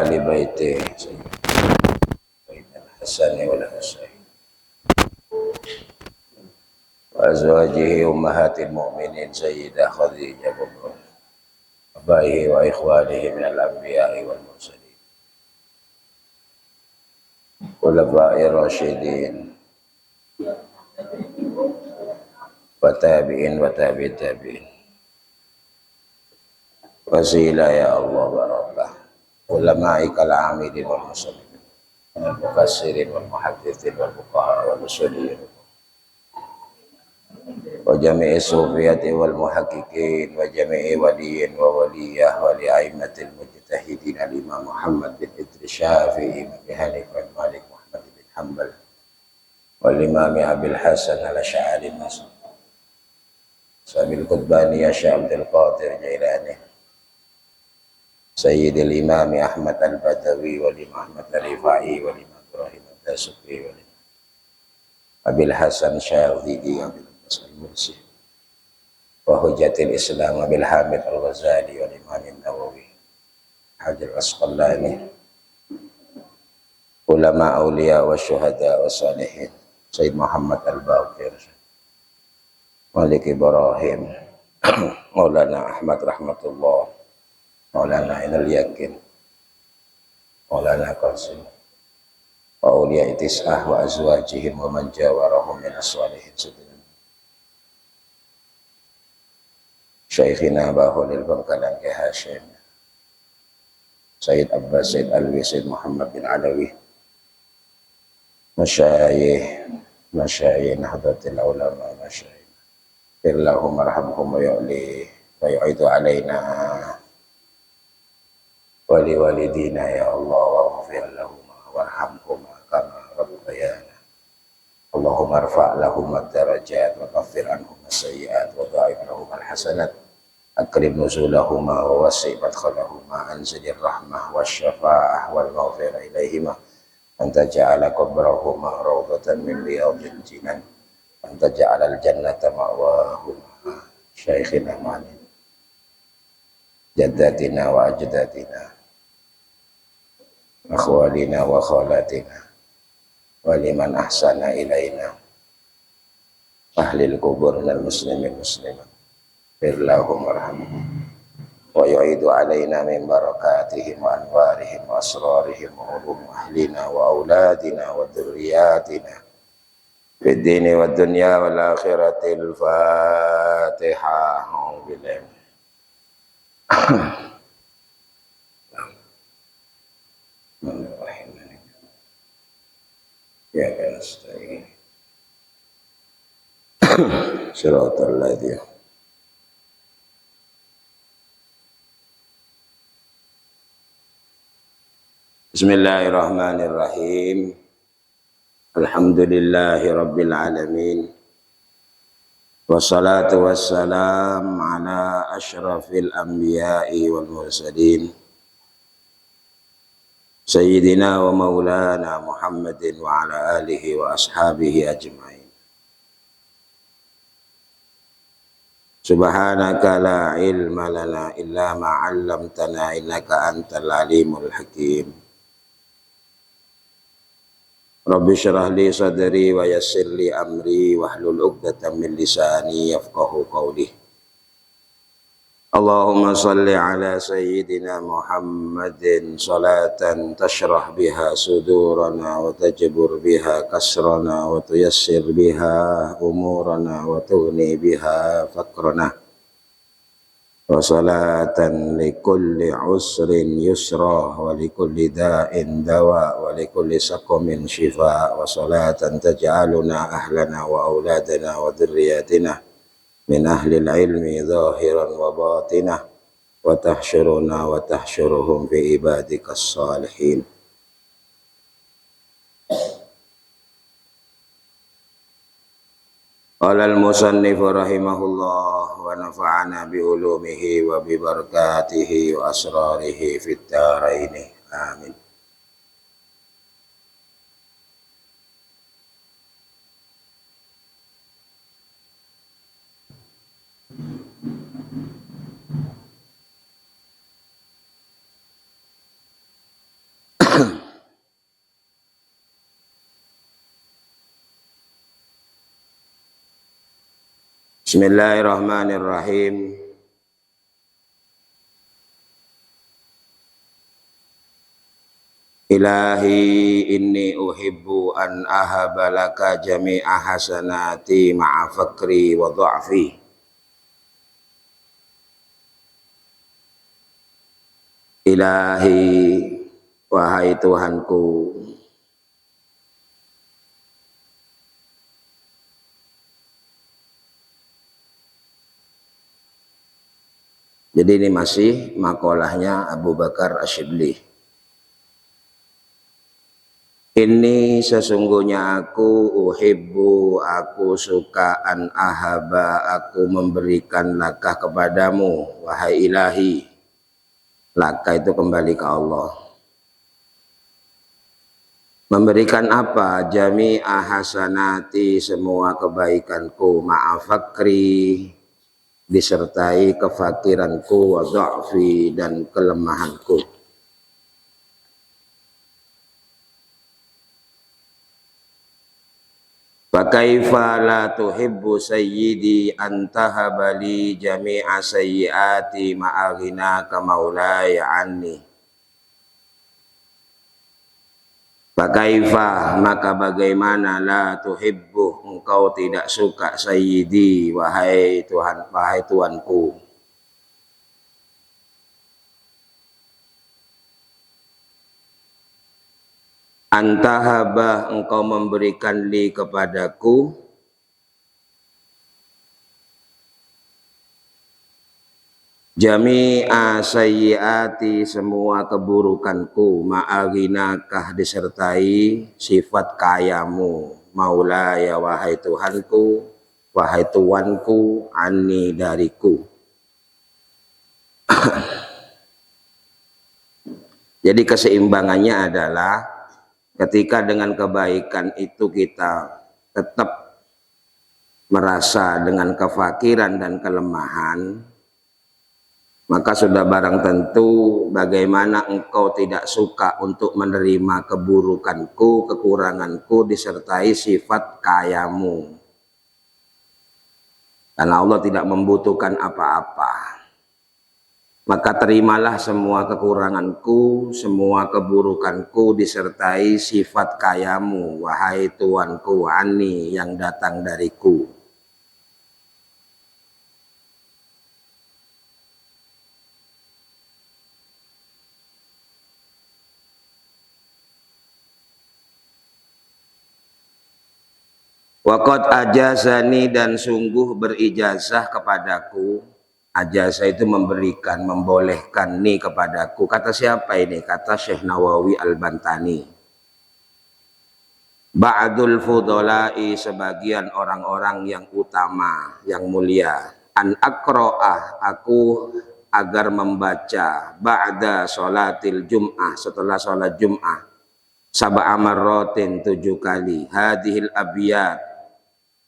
وآل بيته سيدنا الحسن والحسين وأزواجه أمهات المؤمنين سيدة خديجة كبرى وآبائه وإخوانه من الأنبياء والمرسلين خلفاء الراشدين وتابعين وتابع التابعين وسيلة يا الله بركة علمائك العاملين والمصلين والمفسرين والمحدثين والفقهاء والأصوليين وجميع الصوفية والمحققين وجميع ولي وولية ولأئمة المجتهدين الإمام محمد بن إدريس الشافعي بن حنيفة مالك محمد بن حنبل والإمام أبي الحسن الأشعري المصري سامي القطباني الشيخ عبد القادر الجيلاني سيد الإمام أحمد البدوي والإمام أحمد الرفاعي والإمام إبراهيم الدسوقي والإمام أبي الحسن الشاذلي وأبي العباس المرسي وحجة الإسلام أبي الحامد الغزالي والإمام النووي حجر العسقلاني علماء أولياء والشهداء والصالحين سيد محمد الباقر مالك إبراهيم مولانا أحمد رحمة الله مولانا عين اليقين مولانا قاسم وأولياء تسعة وأزواجهم ومن جاورهم من الصالحين شيخنا باهول البنكلان كهاشم سيد أباس سيد ألوي سيد محمد بن علوي مشايخ نهضة العلماء مشايخ اغفر لهم وارحمهم ويعيد علينا ولوالدينا يا الله واغفر لهما وارحمهما كما ربيانا اللهم ارفع لهما الدرجات وكفر عنهما السيئات وضاعف لهما الحسنات أكرم نزولهما ووسع مدخلهما أنزل الرحمة والشفاعة والمغفرة إليهما أن تجعل قبرهما روضة من رياض الجنان أن تجعل الجنة مأواهما شيخنا معنا جداتنا وأجدادنا أخوالنا وخالاتنا ولمن أحسن إلينا أهل القبور من المسلمين المسلمات اغفر لهم وارحمهم ويعيد علينا من بركاتهم وأنوارهم وأسرارهم وعلوم أهلنا وأولادنا وذرياتنا في الدين والدنيا والآخرة الفاتحة أعوذ بالله إياك نستعين صراط الذين Bismillahirrahmanirrahim. Alhamdulillahi rabbil alamin. Wassalatu wassalam ala asyrafil anbiya'i wal mursalin Sayyidina wa maulana Muhammadin wa ala alihi wa ashabihi ajma'in. Subhanaka la ilma lana illa ma 'allamtana innaka antal alimul hakim. Rabbi syrah li sadri wa yassir li amri wahlul 'uqdatam min lisani yafqahu qawli. Allahumma salli ala sayyidina Muhammadin salatan tashrah biha sudurana wa tajbur biha kasrana wa tuyassir biha umurana wa tughni biha faqrana. Wa salatan likulli usrin yusra wa likulli da'in dawa wa likulli saqamin shifa wa salatan taj'aluna ahlana wa auladana wa dhurriyyatina min ahlil ilmi zahiran wa batinah wa tahsyuruna wa tahsyuruhum fi ibadikas salihin. Qala al-musannif rahimahullah wa nafa'ana bi ulumihi wa bi barakatihi wa asrarihi fit dharain. Amin. Bismillahirrahmanirrahim. Ilahi inni uhibbu an ahaba laka jami'a hasanati ma'a fakri wa dha'fi. Ilahi, wahai Tuhanku, jadi ini masih makolahnya Abu Bakar Asyibli. Ini sesungguhnya aku uhibbu, aku suka an ahaba, aku memberikan laka kepadamu, wahai ilahi. Laka itu kembali ke Allah. Memberikan apa? Jami'a hasanati, semua kebaikanku, ma'afakri, disertai kefakiranku, wa dha'fi, dan kelemahanku. Fakaifa la tuhibbu sayyidi antahaba li jami'a sayyiati ma'aghinaka maulaya anni. Fakaifa, maka bagaimana, la tuhibbu, engkau tidak suka, sayyidi, wahai Tuhan, wahai Tuanku. Antahaba, engkau memberikan li kepadaku jami'a sayyiati, semua keburukanku, ma'aghinakah, disertai sifat kayamu, maulaya, wahai Tuhanku, wahai Tuanku, anni, dariku. Jadi keseimbangannya adalah ketika dengan kebaikan itu kita tetap merasa dengan kefakiran dan kelemahan, maka sudah barang tentu bagaimana engkau tidak suka untuk menerima keburukanku, kekuranganku, disertai sifat kayamu. Karena Allah tidak membutuhkan apa-apa. Maka terimalah semua kekuranganku, semua keburukanku, disertai sifat kayamu, wahai Tuanku, ani, yang datang dariku. Waqad ajazani, dan sungguh berijazah kepadaku. Ajazah itu memberikan, membolehkan nih kepadaku. Kata siapa ini? Kata Syekh Nawawi Al-Bantani. Ba'dul fudola'i, sebagian orang-orang yang utama, yang mulia. An akro'ah, aku agar membaca ba'da sholatil jum'ah, setelah sholat jum'ah. Sab'a marratin, 7 kali. Hadihil abiyat,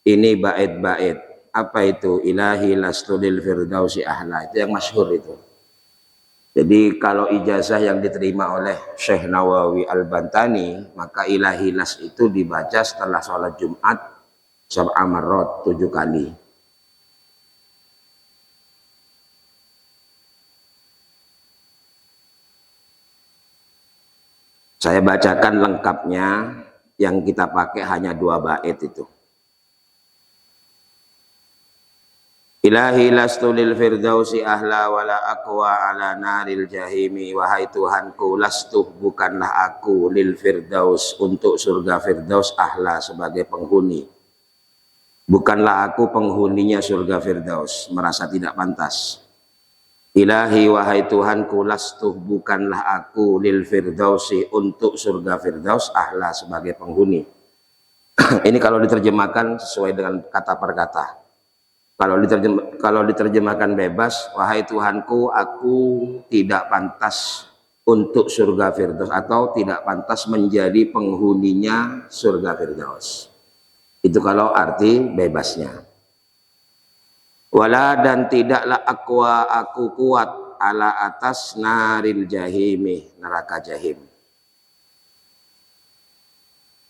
ini bait-bait. Apa itu? Ilahi lastu lil firdausi ahla. Itu yang masyhur itu. Jadi kalau ijazah yang diterima oleh Syekh Nawawi Al-Bantani, maka ilahi las itu dibaca setelah sholat Jumat sab'a marrat, 7 kali. Saya bacakan lengkapnya, yang kita pakai hanya 2 bait itu. Ilahi lastu lil firdausi ahla wala aqwa ala naril jahimi, wahai Tuhanku, lastu, bukanlah aku, lil firdaus, untuk surga firdaus, ahla, sebagai penghuni. Bukanlah aku penghuninya surga firdaus, merasa tidak pantas. Ilahi, wahai Tuhanku, lastu, bukanlah aku, lil firdausi, untuk surga firdaus, ahla, sebagai penghuni. Ini kalau diterjemahkan sesuai dengan kata per kata. Kalau diterjemahkan bebas, wahai Tuhanku, aku tidak pantas untuk surga firdaus, atau tidak pantas menjadi penghuninya surga firdaus. Itu kalau arti bebasnya. Wala, dan tidaklah aku kuat, ala atas naril jahimi, neraka jahim.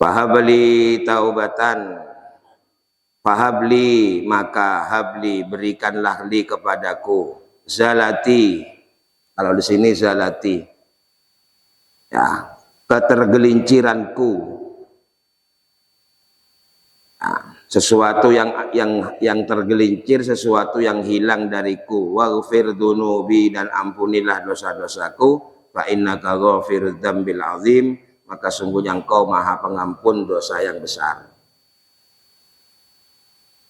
Fahabli taubatan, Fahabli, maka habli, berikanlah li kepadaku, zalati, kalau di sini zalati, ya, ketergelinciranku, ya, sesuatu yang tergelincir, sesuatu yang hilang dariku. Waghfir dunubi, dan ampunilah dosa-dosaku. Fa innaka ghafirud dzambil azim, maka sungguhnya engkau maha pengampun dosa yang besar.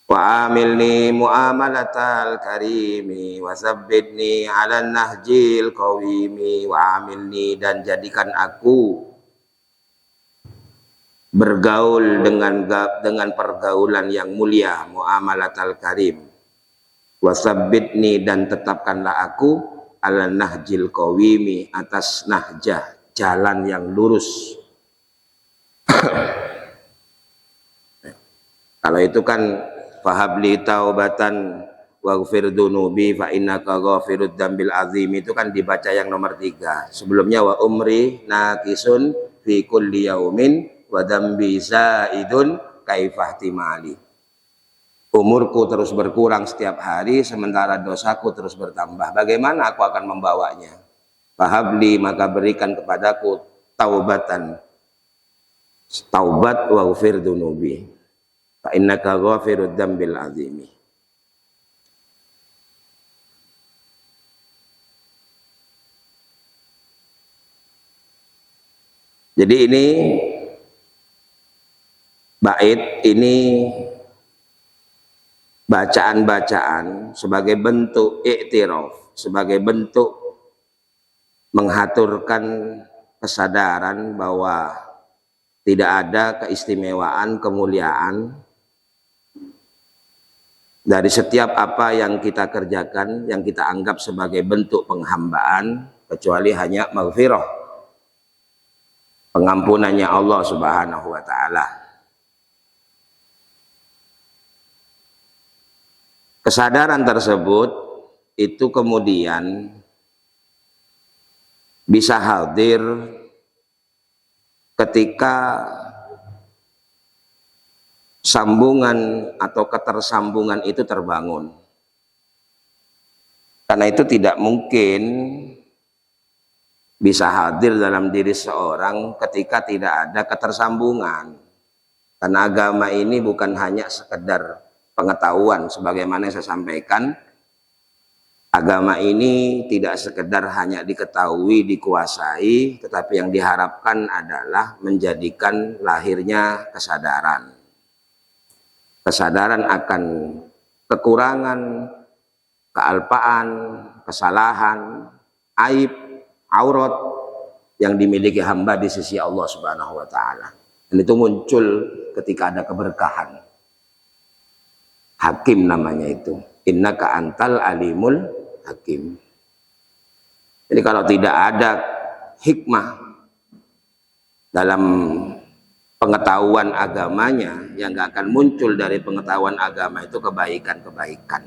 Wa amilni muamalatal karimi wa sabbitni ala nahjil qawimi. Wa amilni, dan jadikan aku bergaul dengan pergaulan yang mulia, muamalatal karim. Wa sabbitni, dan tetapkanlah aku ala nahjil qawimi, atas nahjah, jalan yang lurus. Kalau itu kan fahabli taubatan waghfir dunubi fa innaka ghafirud dzambil azim, itu kan dibaca yang nomor 3. Sebelumnya wa umri naqisun fi kulli yaumin wa dzambi zaidun kaifah timali. Umurku terus berkurang setiap hari, sementara dosaku terus bertambah. Bagaimana aku akan membawanya? Fahabli, maka berikan kepadaku taubatan, taubat waghfir dunubi fa innaka ghafirud dzambil azimi. Jadi ini bait ini bacaan-bacaan sebagai bentuk iktiraf, sebagai bentuk menghaturkan kesadaran bahwa tidak ada keistimewaan, kemuliaan dari setiap apa yang kita kerjakan, yang kita anggap sebagai bentuk penghambaan, kecuali hanya maghfirah, pengampunannya Allah Subhanahu wa ta'ala. Kesadaran tersebut itu kemudian bisa hadir ketika sambungan atau ketersambungan itu terbangun. Karena itu tidak mungkin bisa hadir dalam diri seorang ketika tidak ada ketersambungan. Karena agama ini bukan hanya sekedar pengetahuan, sebagaimana yang saya sampaikan. Agama ini tidak sekedar hanya diketahui, dikuasai, tetapi yang diharapkan adalah menjadikan lahirnya kesadaran. Kesadaran akan kekurangan, kealpaan, kesalahan, aib, aurat yang dimiliki hamba di sisi Allah Subhanahu wa ta'ala. Dan itu muncul ketika ada keberkahan. Hakim namanya itu. Innaka antal alimul hakim. Jadi kalau tidak ada hikmah dalam pengetahuan agamanya, yang gak akan muncul dari pengetahuan agama itu kebaikan-kebaikan.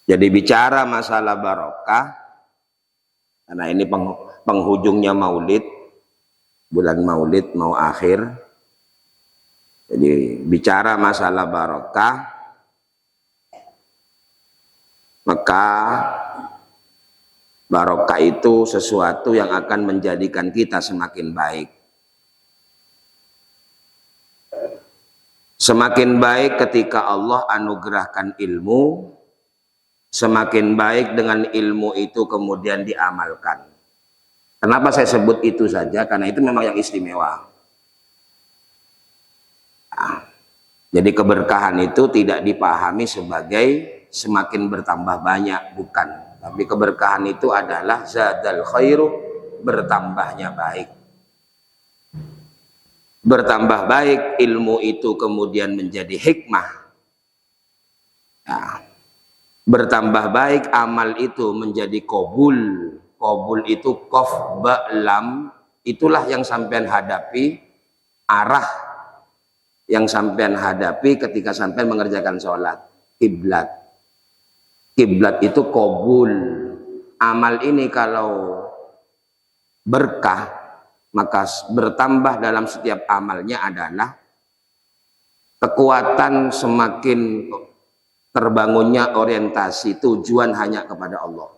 Jadi bicara masalah barokah, karena ini penghujungnya maulid, bulan maulid mau akhir. Jadi bicara masalah barokah, maka barokah itu sesuatu yang akan menjadikan kita semakin baik. Semakin baik ketika Allah anugerahkan ilmu, semakin baik dengan ilmu itu kemudian diamalkan. Kenapa saya sebut itu saja? Karena itu memang yang istimewa. Nah, jadi keberkahan itu tidak dipahami sebagai semakin bertambah banyak, bukan. Tapi keberkahan itu adalah zadal khairu, bertambahnya baik. Bertambah baik, ilmu itu kemudian menjadi hikmah. Nah, bertambah baik, amal itu menjadi qabul. Qabul itu qaf ba lam, itulah yang sampean hadapi, arah yang sampean hadapi ketika sampean mengerjakan sholat. Kiblat. Kiblat itu qabul. amal ini kalau berkah, maka bertambah dalam setiap amalnya adalah kekuatan semakin terbangunnya orientasi tujuan hanya kepada Allah.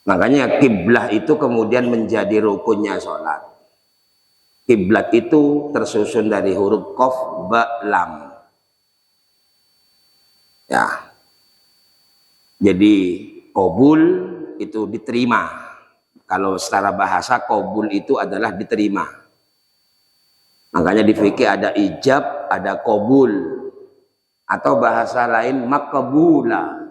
Makanya kiblah itu kemudian menjadi rukunnya sholat. Kiblat itu tersusun dari huruf qaf, ba, lam. Ya. Jadi qabul itu diterima. Kalau secara bahasa qabul itu adalah diterima. Makanya di fikih ada ijab, ada qabul. Atau bahasa lain maqbula.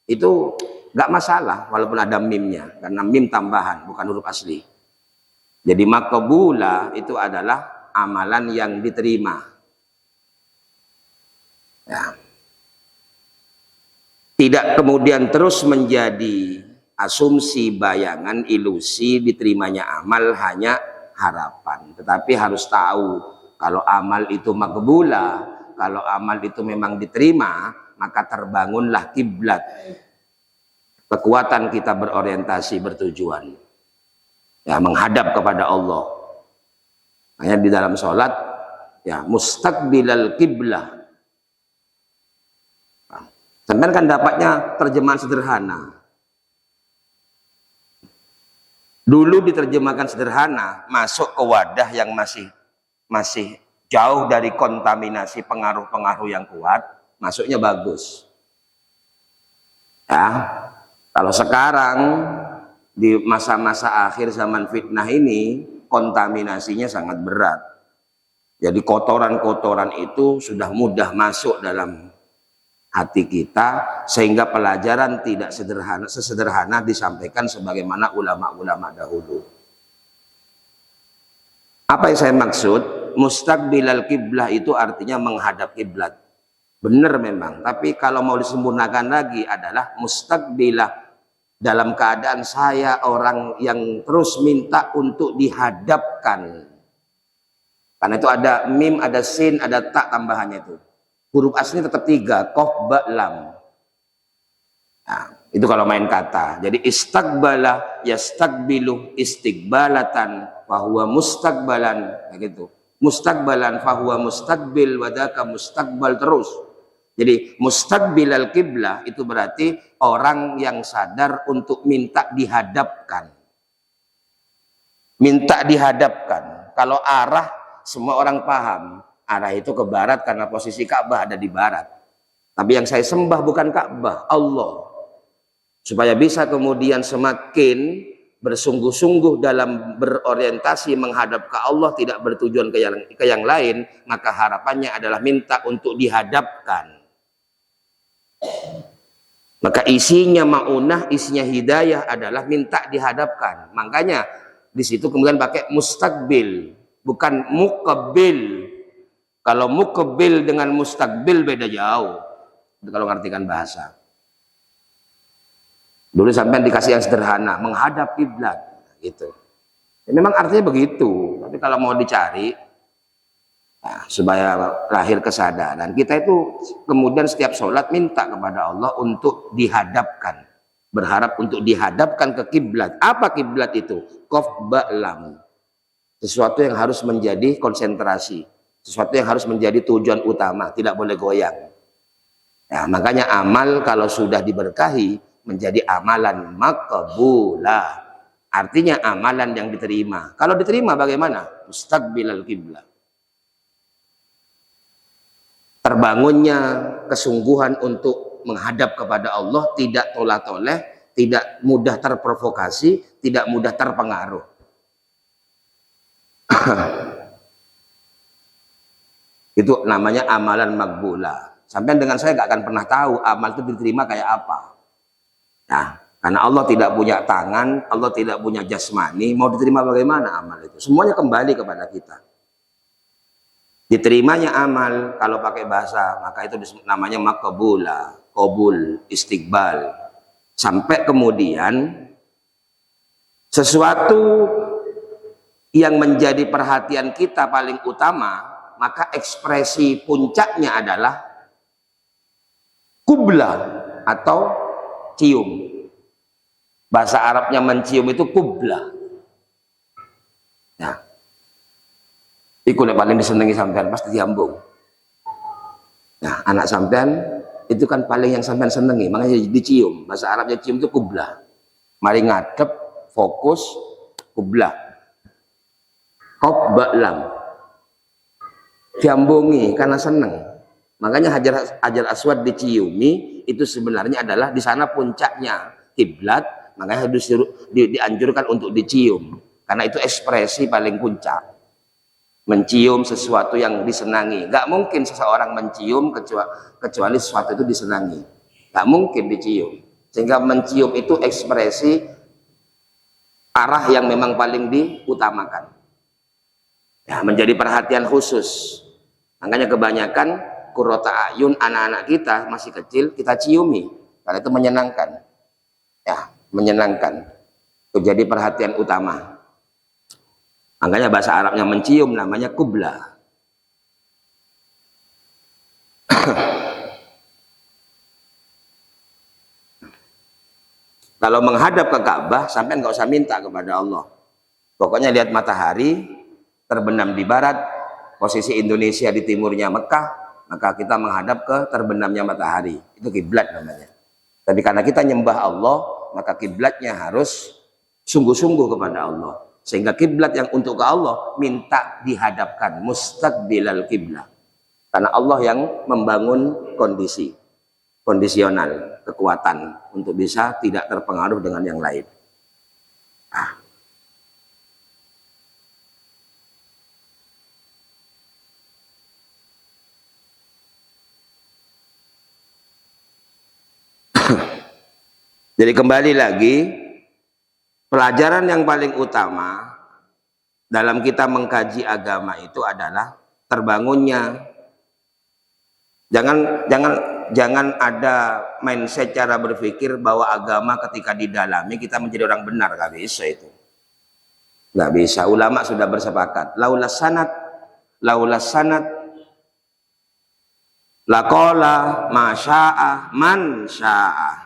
Itu nggak masalah walaupun ada mimnya, karena mim tambahan bukan huruf asli. Jadi maqbula itu adalah amalan yang diterima. Ya. Tidak kemudian terus menjadi asumsi, bayangan, ilusi diterimanya amal hanya harapan. Tetapi harus tahu kalau amal itu maqbula, kalau amal itu memang diterima, maka terbangunlah kiblat. Kekuatan kita berorientasi, bertujuan, ya, menghadap kepada Allah. Hanya di dalam sholat, ya, mustaqbilal kiblah. Sampai kan dapatnya terjemahan sederhana. Dulu diterjemahkan sederhana, masuk ke wadah yang masih jauh dari kontaminasi pengaruh-pengaruh yang kuat, masuknya bagus. Ya. Kalau sekarang di masa-masa akhir zaman fitnah ini, kontaminasinya sangat berat. Jadi kotoran-kotoran itu sudah mudah masuk dalam hati kita, sehingga pelajaran tidak sesederhana disampaikan sebagaimana ulama-ulama dahulu. Apa yang saya maksud? Mustaqbilal kiblah itu artinya menghadap kiblat. Benar memang, tapi kalau mau disempurnakan lagi adalah mustaqbilah, dalam keadaan saya orang yang terus minta untuk dihadapkan. Karena itu ada mim, ada sin, ada tak tambahannya itu. Huruf asli tetap 3, qaf, ba, lam. Nah, itu kalau main kata. Jadi istaqbala yastaqbilu istiqbalatan fahuwa mustaqbalan, begitu. Mustaqbalan fahuwa mustaqbil wadaka mustaqbal terus. Jadi mustaqbilal kiblah itu berarti orang yang sadar untuk minta dihadapkan. Minta dihadapkan. Kalau arah semua orang paham. Arah itu ke barat karena posisi Ka'bah ada di barat. Tapi yang saya sembah bukan Ka'bah, Allah. Supaya bisa kemudian semakin bersungguh-sungguh dalam berorientasi menghadap ke Allah, tidak bertujuan ke yang lain, maka harapannya adalah minta untuk dihadapkan. Maka isinya maunah, isinya hidayah adalah minta dihadapkan. Makanya di situ kemudian pakai mustaqbil, bukan muqabbil. Kalau muqabbil dengan mustaqbil beda jauh. Kalau ngartikan bahasa. Dulu sampai dikasih yang sederhana, menghadap kiblat, gitu. Ya, memang artinya begitu. Tapi kalau mau dicari, nah, supaya lahir kesadaran, kita itu kemudian setiap sholat minta kepada Allah untuk dihadapkan, berharap untuk dihadapkan ke kiblat. Apa kiblat itu? Qaf, ba, lam. Sesuatu yang harus menjadi konsentrasi, sesuatu yang harus menjadi tujuan utama, tidak boleh goyang. Ya, makanya amal kalau sudah diberkahi menjadi amalan maqbulah, artinya amalan yang diterima. Kalau diterima bagaimana? Mustaqbilal kiblah. Terbangunnya kesungguhan untuk menghadap kepada Allah, tidak tolah-toleh, tidak mudah terprovokasi, tidak mudah terpengaruh. Itu namanya amalan maqbulah. Sampai dengan saya gak akan pernah tahu amal itu diterima kayak apa. Nah, karena Allah tidak punya tangan, Allah tidak punya jasmani, mau diterima bagaimana amal itu? Semuanya kembali kepada kita. Diterimanya amal kalau pakai bahasa, maka itu namanya maqbulah, qabul, istiqbal. Sampai kemudian sesuatu yang menjadi perhatian kita paling utama, maka ekspresi puncaknya adalah qublah atau cium. Bahasa Arabnya mencium itu kubla. Nah, itu yang paling disenangi sampean pasti diambung. Nah, anak sampean itu kan paling yang sampean senengi, makanya dicium. Bahasa Arabnya cium itu kubla. Mari ngadep, fokus, kubla. Qab lam. Diambungi karena seneng. Makanya Hajar Aswad diciumi itu sebenarnya adalah di sana puncaknya kiblat, makanya dianjurkan untuk dicium karena itu ekspresi paling puncak. Mencium sesuatu yang disenangi. Gak mungkin seseorang mencium kecuali sesuatu itu disenangi. Gak mungkin dicium. Sehingga mencium itu ekspresi arah yang memang paling diutamakan. Ya, menjadi perhatian khusus. Makanya kebanyakan qurrata ayun anak-anak kita masih kecil kita ciumi. Karena itu menyenangkan. Ya, menyenangkan. Itu jadi perhatian utama. Makanya bahasa Arabnya mencium namanya kubla. Kalau menghadap ke Ka'bah, sampai nggak usah minta kepada Allah. Pokoknya lihat matahari terbenam di barat, posisi Indonesia di timurnya Mekah, maka kita menghadap ke terbenamnya matahari. Itu kiblat namanya. Tapi karena kita nyembah Allah, maka kiblatnya harus sungguh-sungguh kepada Allah. Sehingga kiblat yang untuk ke Allah minta dihadapkan mustaqbilal kiblat. Karena Allah yang membangun kondisi kondisional, kekuatan untuk bisa tidak terpengaruh dengan yang lain. Jadi kembali lagi, pelajaran yang paling utama dalam kita mengkaji agama itu adalah terbangunnya. Jangan ada mindset cara berpikir bahwa agama ketika didalami kita menjadi orang benar. Gak bisa itu. Gak bisa. Ulama sudah bersepakat. Laulas sanad laqala ma syaa man syaa.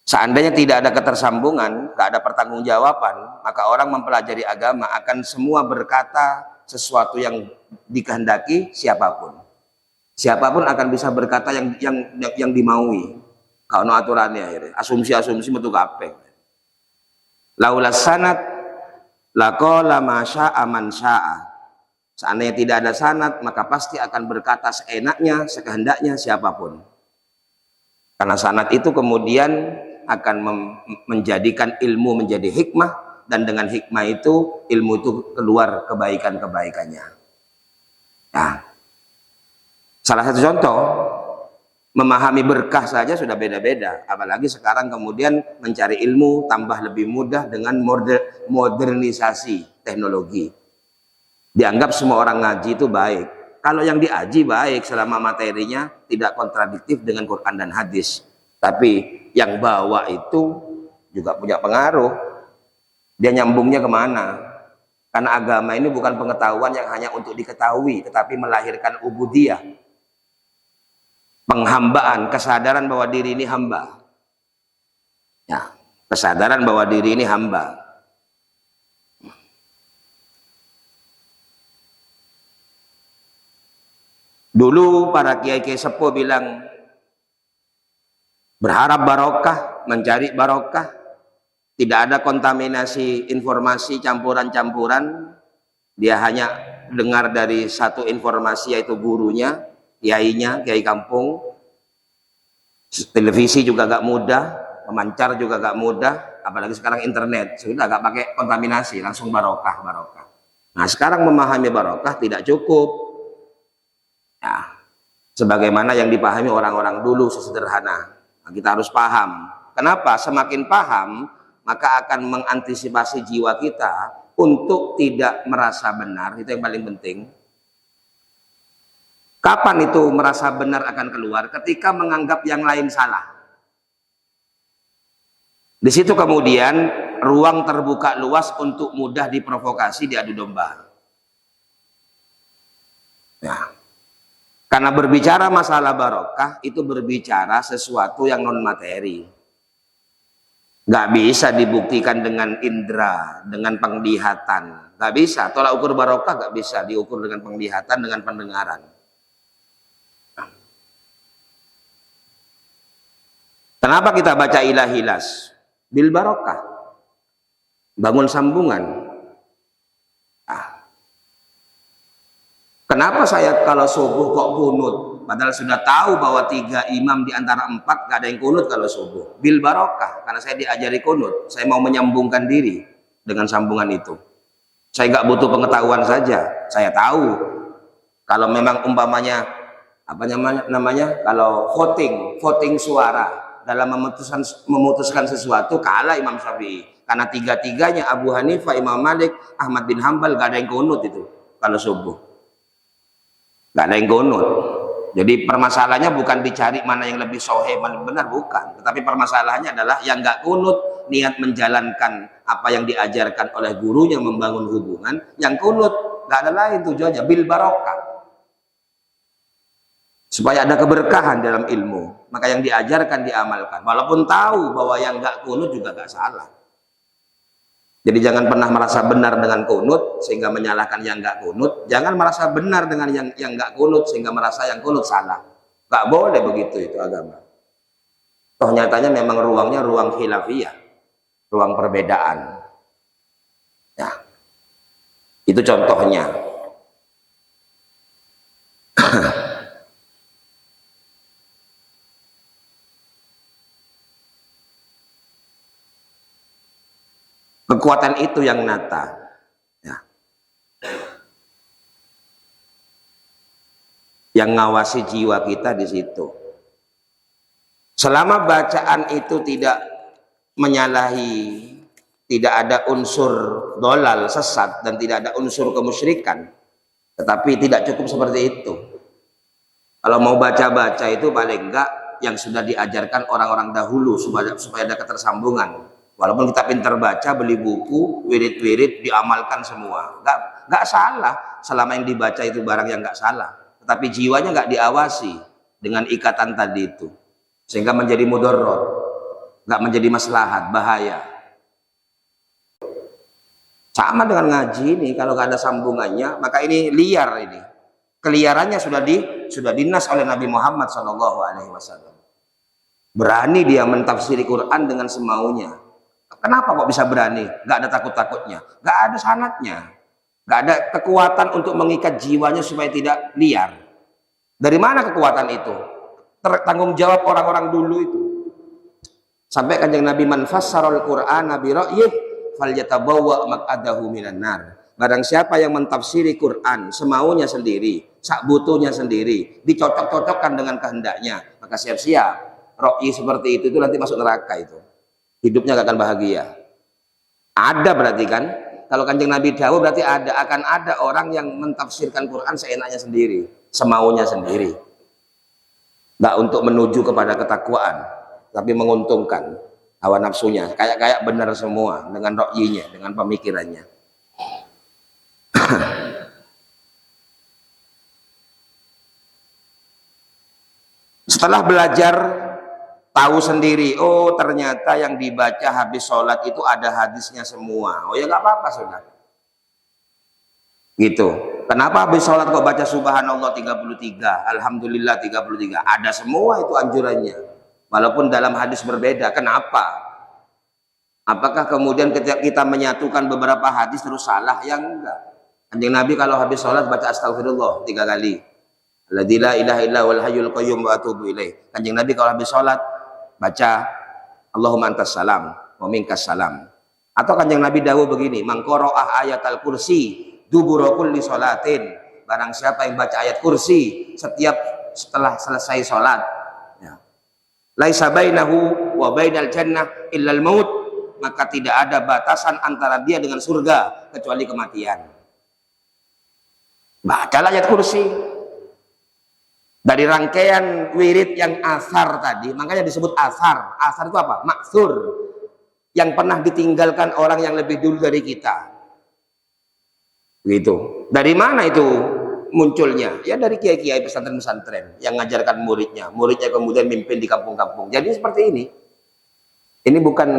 Seandainya tidak ada ketersambungan, gak ada pertanggungjawaban, maka orang mempelajari agama akan semua berkata sesuatu yang dikehendaki siapapun. Siapapun akan bisa berkata yang dimaui. Kalau aturannya akhirnya asumsi metu kabeh. Laulas sanad laqala ma syaa man syaa. Seandainya tidak ada sanad, maka pasti akan berkata seenaknya, sekehendaknya siapapun. Karena sanad itu kemudian akan menjadikan ilmu menjadi hikmah, dan dengan hikmah itu ilmu itu keluar kebaikan-kebaikannya. Nah, salah satu contoh, memahami berkah saja sudah beda-beda, apalagi sekarang kemudian mencari ilmu tambah lebih mudah dengan modernisasi teknologi. Dianggap semua orang ngaji itu baik. Kalau yang diaji baik selama materinya tidak kontradiktif dengan Quran dan hadis. Tapi yang bawa itu juga punya pengaruh. Dia nyambungnya kemana? Karena agama ini bukan pengetahuan yang hanya untuk diketahui, tetapi melahirkan ubudiyah. Penghambaan, kesadaran bahwa diri ini hamba. Ya, kesadaran bahwa diri ini hamba. Dulu para kiai-kiai sepuh bilang berharap barokah, mencari barokah, tidak ada kontaminasi informasi campuran-campuran, dia hanya dengar dari satu informasi yaitu gurunya, kiainya, kiai kampung. Televisi juga gak mudah, memancar juga gak mudah, apalagi sekarang internet, sudah gak pakai kontaminasi, langsung barokah. Nah sekarang memahami barokah tidak cukup. Ya, sebagaimana yang dipahami orang-orang dulu sesederhana. Nah, kita harus paham. Kenapa? Semakin paham, maka akan mengantisipasi jiwa kita untuk tidak merasa benar. Itu yang paling penting. Kapan itu merasa benar akan keluar? Ketika menganggap yang lain salah. Di situ kemudian ruang terbuka luas untuk mudah diprovokasi, diadu domba. Ya. Karena berbicara masalah barokah itu berbicara sesuatu yang non materi. Nggak bisa dibuktikan dengan indera, dengan penglihatan. Nggak bisa. Tolak ukur barokah nggak bisa diukur dengan penglihatan, dengan pendengaran. Kenapa kita baca ilahilas? Bil barokah. Bangun sambungan. Kenapa saya kalau subuh kok kunut? Padahal sudah tahu bahwa 3 imam di antara 4 gak ada yang kunut kalau subuh. Bil barokah, karena saya diajari kunut. Saya mau menyambungkan diri dengan sambungan itu. Saya nggak butuh pengetahuan saja. Saya tahu kalau memang umpamanya apa namanya kalau voting suara dalam memutuskan sesuatu kalah Imam Syafi'i. Karena 3-3-nya Abu Hanifah, Imam Malik, Ahmad bin Hambal gak ada yang kunut itu kalau subuh. Gak ada yang kunut. Jadi permasalahannya bukan dicari mana yang lebih soheh, mana yang benar, bukan. Tetapi permasalahannya adalah yang gak kunut niat menjalankan apa yang diajarkan oleh gurunya, membangun hubungan. Yang kunut gak ada lain tujuannya, bil barokah, supaya ada keberkahan dalam ilmu. Maka yang diajarkan diamalkan. Walaupun tahu bahwa yang gak kunut juga gak salah. Jadi jangan pernah merasa benar dengan kunut sehingga menyalahkan yang nggak kunut. Jangan merasa benar dengan yang nggak kunut sehingga merasa yang kunut salah. Nggak boleh begitu, itu agama. Toh nyatanya memang ruangnya ruang khilafiyah, ruang perbedaan. Ya, itu contohnya. Kekuatan itu yang nyata. Ya. Yang ngawasi jiwa kita di situ. Selama bacaan itu tidak menyalahi, tidak ada unsur dolal, sesat, dan tidak ada unsur kemusyrikan, tetapi tidak cukup seperti itu. Kalau mau baca-baca itu paling enggak yang sudah diajarkan orang-orang dahulu supaya ada ketersambungan. Walaupun kita pintar baca, beli buku, wirid-wirid, diamalkan semua. Nggak salah selama yang dibaca itu barang yang nggak salah. Tetapi jiwanya nggak diawasi dengan ikatan tadi itu. Sehingga menjadi mudarat, nggak menjadi maslahat, bahaya. Sama dengan ngaji ini, kalau nggak ada sambungannya, maka ini liar ini. Keliarannya sudah dinas oleh Nabi Muhammad SAW. Berani dia mentafsiri Quran dengan semaunya. Kenapa kok bisa berani? Gak ada takut-takutnya, gak ada sanatnya, gak ada kekuatan untuk mengikat jiwanya supaya tidak liar. Dari mana kekuatan itu? Tanggung jawab orang-orang dulu itu. Sampai kanjeng Nabi, man fassarul Qur'ana bi ra'yih falyatabawwa maq'adahu minan nar. Barang siapa yang mentafsiri Quran semaunya sendiri, sak butuhnya sendiri, dicocok-cocokkan dengan kehendaknya, maka siap-siap. Ra'yi seperti itu nanti masuk neraka itu. Hidupnya gak akan bahagia. Ada berarti kan? Kalau kanjeng Nabi dawuh berarti akan ada orang yang mentafsirkan Quran seenaknya sendiri, semaunya sendiri. Gak untuk menuju kepada ketakwaan, tapi menguntungkan hawa nafsunya. Kayak benar semua dengan ra'yinya, dengan pemikirannya. Setelah belajar, tahu sendiri, oh ternyata yang dibaca habis sholat itu ada hadisnya semua. Oh ya nggak apa-apa sudah. Gitu. Kenapa habis sholat kok baca subhanallah 33, alhamdulillah 33? Ada semua itu anjurannya. Walaupun dalam hadis berbeda. Kenapa? Apakah kemudian ketika kita menyatukan beberapa hadis terus salah? Yang enggak. Kanjeng Nabi kalau habis sholat baca astagfirullah 3 kali. La ilaha illa wal hayyul qayyum wa atubu ilaih. Kanjeng Nabi kalau habis sholat baca Allahumma antas salam wa minkas salam. Atau kanjeng Nabi dawuh begini, man qara'ah ayatal kursi dubura kulli sholatin. Barang siapa yang baca ayat kursi setelah selesai sholat, ya. Laisa bainahu wa bainal jannah illal maut, maka tidak ada batasan antara dia dengan surga kecuali kematian. Bacalah ayat kursi. Dari rangkaian wirid yang asar tadi, makanya disebut asar. Asar itu apa? Maksur, yang pernah ditinggalkan orang yang lebih dulu dari kita. Gitu. Dari mana itu munculnya? Ya dari kiai-kiai pesantren-pesantren yang ngajarkan muridnya. Muridnya kemudian mimpin di kampung-kampung. Jadi seperti ini. Ini bukan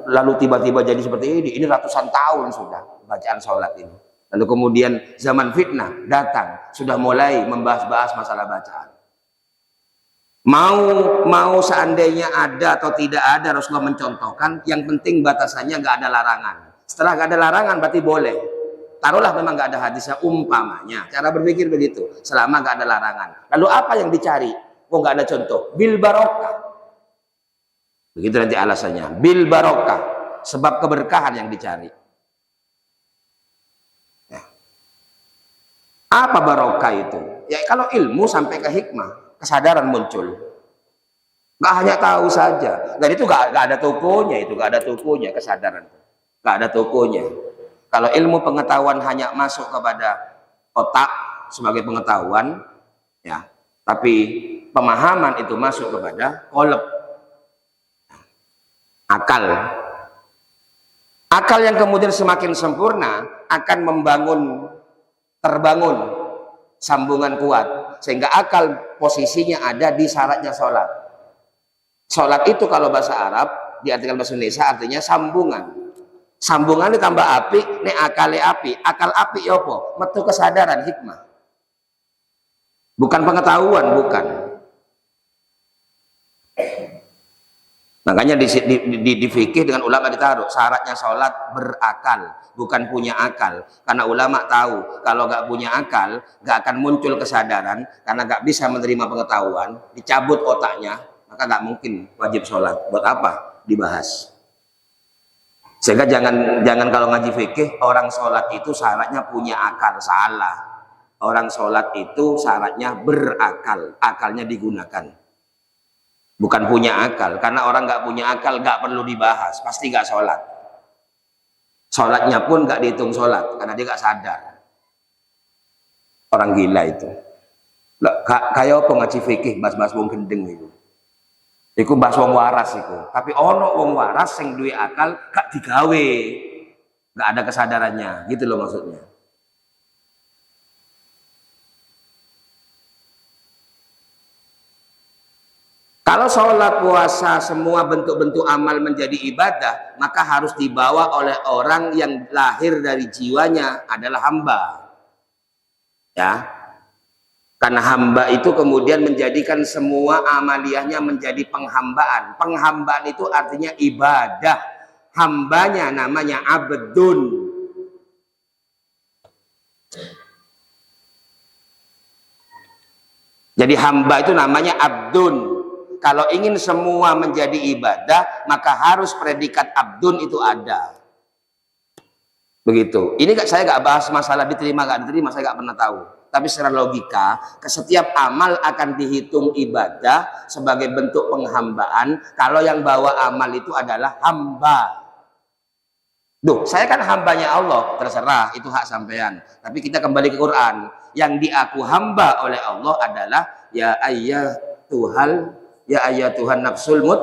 lalu tiba-tiba jadi seperti ini. Ini ratusan tahun sudah bacaan sholat ini. Lalu kemudian zaman fitnah datang, sudah mulai membahas-bahas masalah bacaan. Mau seandainya ada atau tidak ada Rasulullah mencontohkan, yang penting batasannya nggak ada larangan. Setelah nggak ada larangan berarti boleh. Taruhlah memang nggak ada hadisnya, umpamanya. Cara berpikir begitu, selama nggak ada larangan. Lalu apa yang dicari? Oh nggak ada contoh. Bil barokah. Begitu nanti alasannya. Bil barokah, sebab keberkahan yang dicari. Ya. Apa barokah itu? Ya kalau ilmu sampai ke hikmah. Kesadaran muncul, nggak hanya tahu saja, dan itu nggak ada tokonya, itu nggak ada tokonya kesadaran, nggak ada tokonya. Kalau ilmu pengetahuan hanya masuk kepada otak sebagai pengetahuan, ya, tapi pemahaman itu masuk kepada qalb, akal. Akal yang kemudian semakin sempurna akan terbangun sambungan kuat. Sehingga akal posisinya ada di syaratnya sholat. Sholat itu kalau bahasa Arab, diartikan bahasa Indonesia artinya sambungan. Sambungan ditambah api, ini akale api. Akal api ya apa? Metu kesadaran, hikmah. Bukan pengetahuan, bukan. Makanya di fikih dengan ulama ditaruh syaratnya sholat berakal, bukan punya akal. Karena ulama tahu kalau nggak punya akal nggak akan muncul kesadaran, karena nggak bisa menerima pengetahuan, dicabut otaknya, maka nggak mungkin wajib sholat. Buat apa dibahas? Sehingga jangan kalau ngaji fikih orang sholat itu syaratnya punya akal, salah. Orang sholat itu syaratnya berakal, akalnya digunakan. Bukan punya akal, karena orang nggak punya akal nggak perlu dibahas, pasti nggak sholat. Sholatnya pun nggak dihitung sholat, karena dia nggak sadar. Orang gila itu. Kayak apa ngaji fikih, bahas wong gendeng itu. Iku bahas wong waras itu. Tapi ono wong waras yang duwe akal gak digawe, nggak ada kesadarannya, gitu loh maksudnya. Kalau sholat, puasa, semua bentuk-bentuk amal menjadi ibadah, maka harus dibawa oleh orang yang lahir dari jiwanya adalah hamba. Ya, karena hamba itu kemudian menjadikan semua amaliyahnya menjadi penghambaan. Penghambaan itu artinya ibadah. Hambanya namanya abdun. Jadi hamba itu namanya abdun. Kalau ingin semua menjadi ibadah, maka harus predikat abdun itu ada. Begitu. Ini saya nggak bahas masalah diterima nggak diterima, saya nggak pernah tahu. Tapi secara logika, setiap amal akan dihitung ibadah sebagai bentuk penghambaan. Kalau yang bawa amal itu adalah hamba. Duh, saya kan hambanya Allah, terserah itu hak sampean. Tapi kita kembali ke Quran. Yang diaku hamba oleh Allah adalah ya Tuhan nafsul mut,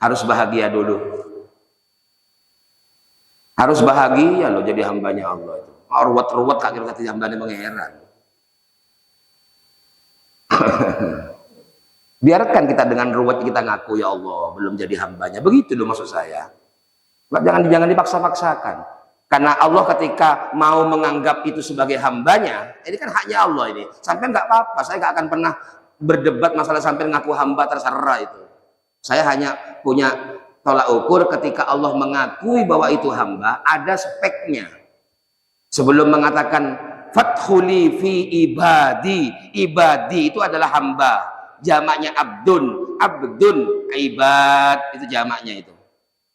harus bahagia dulu. Harus bahagia loh jadi hambanya Allah itu. Ruwet-ruwet kak kira-kira hambanya pangeran. Biarkan kita dengan ruwet kita ngaku ya Allah belum jadi hambanya. Begitu loh maksud saya. Jangan dipaksa-paksakan. Karena Allah ketika mau menganggap itu sebagai hambanya, ini kan haknya Allah ini. Sampai nggak apa-apa, saya nggak akan pernah berdebat masalah sampai ngaku hamba, terserah itu. Saya hanya punya tolak ukur ketika Allah mengakui bahwa itu hamba, ada speknya. Sebelum mengatakan fathuli fi ibadi, ibadi itu adalah hamba, jamaknya abdun, ibad itu jamaknya itu.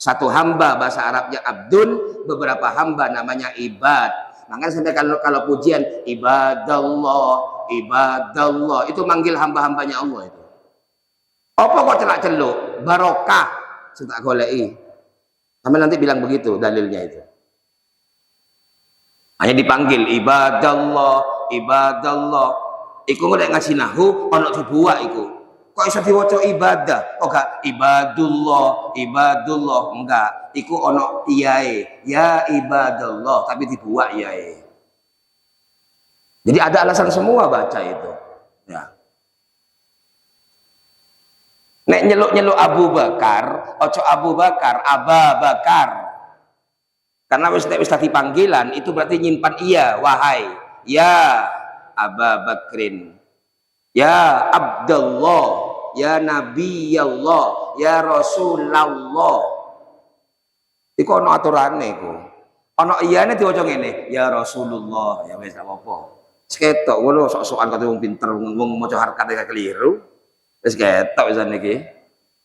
Satu hamba bahasa Arabnya abdun, beberapa hamba namanya ibad. Makanya sampai kalau pujian ibadallah, ibadallah itu manggil hamba-hambanya Allah itu. Apa kok celak-celuk? Barokah sudah golei. Sampai nanti bilang begitu dalilnya itu. Hanya dipanggil ibadallah, ibadallah. Iku nggak ngasih nahu, ono dibuat iku. Kok iso diwaca ibadah? Kok gak ibadullah, ibadullah? Enggak. Iku ono iyae, ya ibadallah, tapi dibuat iyae. Jadi ada alasan semua baca itu. Ya. Nek nyeluk-nyeluk Abu Bakar, ojo Abu Bakar, Aba Bakar. Karena wis tadi panggilan itu berarti nyimpan iya, wahai, ya Aba Bakrin, ya Abdullah, ya Nabi Allah, ya Rasulullah. Iku ono aturane iku. Ono iyane diwaca ngene, ya Rasulullah, ya wis apa-apa. Seketok ngono sok-sokan kate wong pinter, wong maca harkate keliru. Wis ketok wisan iki.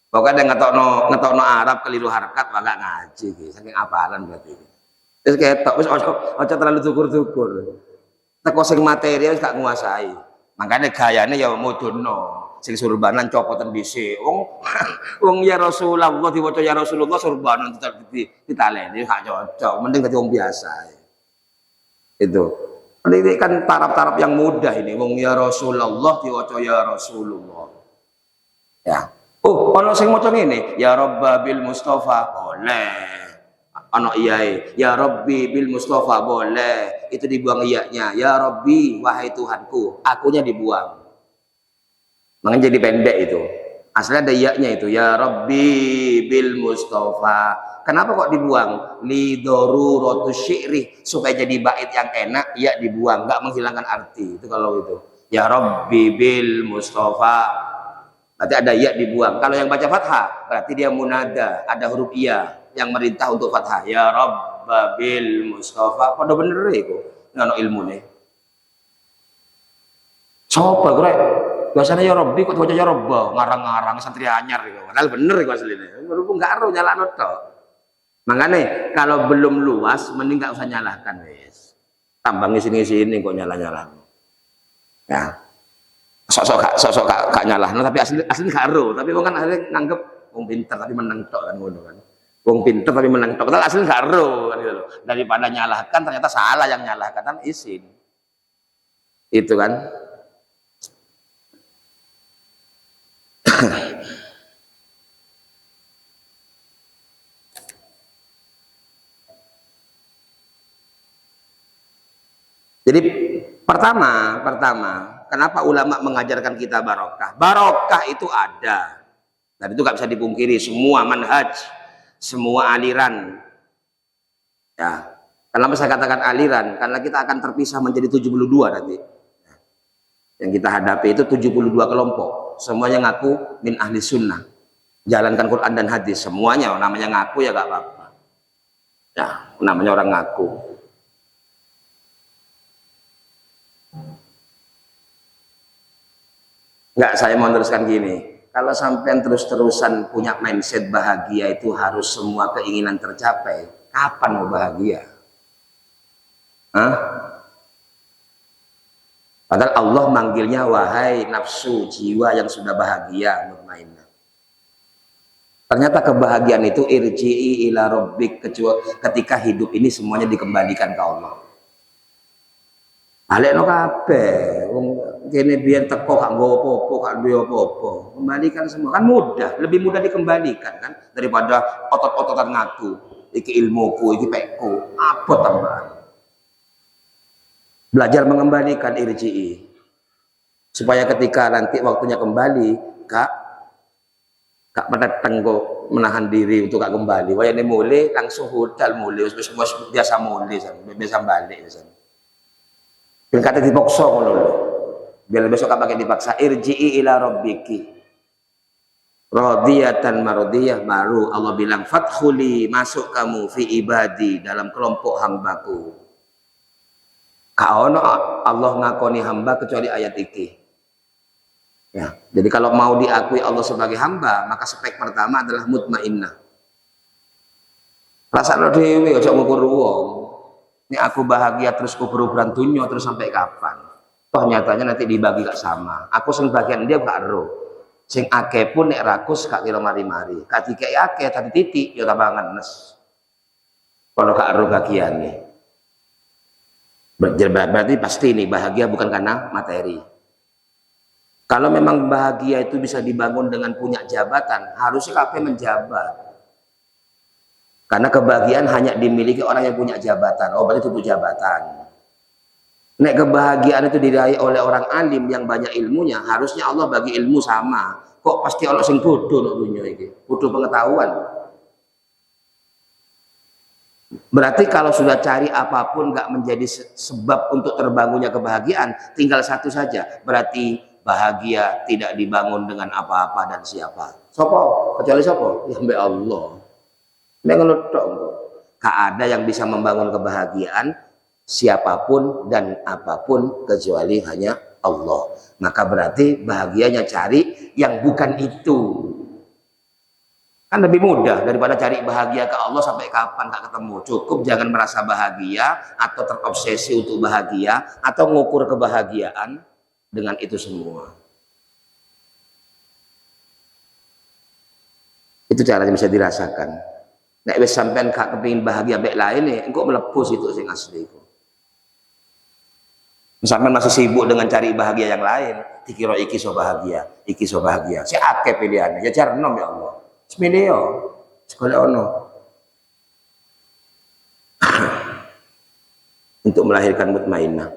Pokoke ngetokno Arab keliru harkat gak ngaji iki. Saking apalan berarti iki. Wis ketok wis aja terlalu dukur-dukur. Teko sing materi wis gak nguasai. Makanya gayane ya mudunno. Sing surbanan copotan dhisik. Wong ya Rasulullah diwaca ya Rasulullah surbanan ditaleni gak cocok. Mending dadi wong biasa. Itu. Ini kan taraf-taraf yang mudah ini. Wong ya Rasulullah diwaca ya Rasulullah. Ya. Oh, ono sing maca ngene, ya Rabba bil Mustafa boleh. Ono iyae, ya Rabbi bil Mustafa boleh. Itu dibuang iyanya. Ya Rabbi, wahai Tuhanku, akunya dibuang. Makanya jadi pendek itu. Aslinya ada iyanya itu, ya Rabbi bil Mustafa. Kenapa kok dibuang? Li daruratu syi'ri, supaya jadi bait yang enak, ya dibuang, enggak menghilangkan arti. Itu kalau itu. Ya Rabbi bil Mustafa. Berarti ada ya dibuang. Kalau yang baca fathah, berarti dia munada, ada huruf iya yang merintah untuk fathah. Ya Rabba bil Mustafa. Pada bener itu, ngono ilmune. Coba gue, biasanya ya Rabbi kok baca ya Rabba, ngarang-ngarang santri anyar itu. Padahal bener itu aslinya. Berhubung nggak aruh nyalakno tok. Makanya kalau belum luas, mending nggak usah nyalahkan wes. Tambah ngisi-ngisi ini kok nyalah-nyalah. Ya. Sosok gak nyalahno tapi asli gak ero, tapi wong kan asli nganggep wong pinter tapi menang tok kan ngono kan. Wong pinter tapi menang tok, padahal asli gak ero kan gitu loh. Daripada nyalahkan ternyata salah yang nyalahkan kan izin. Itu kan. Jadi pertama kenapa ulama mengajarkan kita barokah? Barokah itu ada. Dan itu gak bisa dipungkiri, semua manhaj, semua aliran. Ya. Kenapa saya katakan aliran? Karena kita akan terpisah menjadi 72 nanti. Yang kita hadapi itu 72 kelompok. Semuanya ngaku min ahli sunnah. Jalankan Quran dan hadis. Semuanya namanya ngaku ya gak apa-apa. Ya, namanya orang ngaku. Enggak, saya mau teruskan gini. Kalau sampai terus-terusan punya mindset bahagia itu harus semua keinginan tercapai, kapan mau bahagia? Hah? Padahal Allah manggilnya wahai nafsu jiwa yang sudah bahagia, mutmainnah. Ternyata kebahagiaan itu irji'i ila rabbik, ketika hidup ini semuanya dikembalikan ke Allah. Alekno kabeh, wong kene biyen teko gak nggawa apa-apa, gak duwe apa-apa. Kembalikan semua kan mudah, lebih mudah dikembalikan kan daripada otot-ototan ngaku. Iki ilmuku, iki pekku, apa tambahan. Belajar mengembalikan irji'i. Supaya ketika nanti waktunya kembali, gak meneteng kok menahan diri untuk gak kembali. Wayane mulai langsung hudal mulai, wis biasa mulai, biasa balik misalnya. Dan kata dipaksa ngono lho. Biar besok gak pakai dipaksa. Irji'i ila rabbiki radiyatan mardiyah, baru Allah bilang fadkhuli, masuk kamu fi ibadi, dalam kelompok hambaku. Kaono Allah ngakoni hamba kecuali ayat iki. Ya, jadi kalau mau diakui Allah sebagai hamba, maka spek pertama adalah mutmainnah. Rasane dhewe aja ngukur wong. Ini aku bahagia terus kubur-kuburan dunia terus sampai kapan? Toh nyatanya nanti dibagi gak sama. Aku sing bagian dia gak ero. Sing akeh pun nek rakus gak kira mari-mari. Katike akeh tadi titik ya tambangan nes. Kalau gak ero bagiane. Berarti pasti nih bahagia bukan karena materi. Kalau memang bahagia itu bisa dibangun dengan punya jabatan, harusnya kabeh menjabat. Karena kebahagiaan hanya dimiliki orang yang punya jabatan. Oh, berarti itu jabatan. Nek kebahagiaan itu diraih oleh orang alim yang banyak ilmunya, harusnya Allah bagi ilmu sama. Kok pasti Allah sing bodoh nek dunia iki? Bodoh pengetahuan. Berarti kalau sudah cari apapun nggak menjadi sebab untuk terbangunnya kebahagiaan, tinggal satu saja. Berarti bahagia tidak dibangun dengan apa-apa dan siapa. Sopo? Kecuali sopo? Ya mbak Allah. Nek ngono tok. Gak ada yang bisa membangun kebahagiaan siapapun dan apapun kecuali hanya Allah. Maka berarti bahagianya cari yang bukan itu. Kan lebih mudah daripada cari bahagia ke Allah sampai kapan tak ketemu. Cukup jangan merasa bahagia atau terobsesi untuk bahagia atau mengukur kebahagiaan dengan itu semua. Itu caranya bisa dirasakan. Nek wis sampean gak kepengin bahagia baik lain nih, engko melepuh itu sing asli iku. Sampean masih sibuk dengan cari bahagia yang lain, dikira iki so bahagia, iki so bahagia. Si akeh pilihannya, ya jarnom ya Allah. Semene yo, sekolah ono. Untuk melahirkan mutmainnah.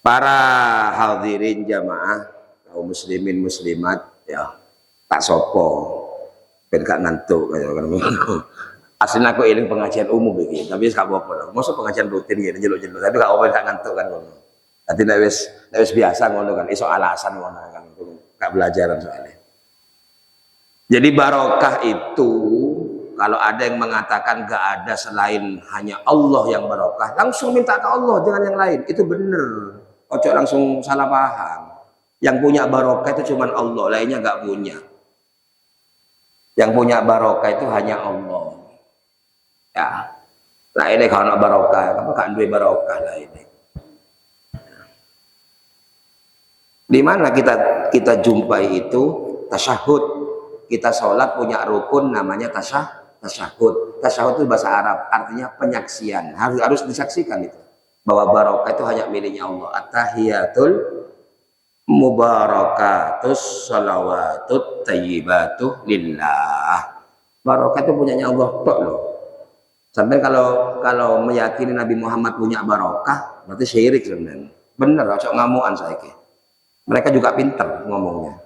Para hadirin jamaah, kaum muslimin muslimat, ya tak sopo, ben gak ngantuk kaya kan. Aslinya aku eling pengajian umum iki, tapi gak apa-apa. Mosok pengajian rutin gitu jeluk-jeluk, tapi gak apa-apa gak ngantuk kan ngono. Dadi nek wis biasa ngono kan, iso alasan ngono kan. Gak belajaran soalnya. Jadi barokah itu kalau ada yang mengatakan gak ada selain hanya Allah yang barokah, langsung minta ke Allah, jangan yang lain. Itu bener. Ojo langsung salah paham. Yang punya barokah itu cuma Allah, lainnya gak punya. Yang punya barokah itu hanya Allah. Ya. Lah ini kalau barokah, kamu gak duwe barokah lah ini. Di mana kita jumpai itu tasyahud. Kita sholat punya rukun namanya tasyahud. Tasyahud itu bahasa Arab, artinya penyaksian. Harus disaksikan itu bahwa barokah itu hanya miliknya Allah. At-tahiyatul mubarakatus salawatut tayyibatuh lillah. Barokah itu punyanya Allah tok loh. Sampai kalau meyakini Nabi Muhammad punya barokah, berarti syirik sebenarnya. Bener, cok ngamuan saiki. Mereka juga pintar ngomongnya.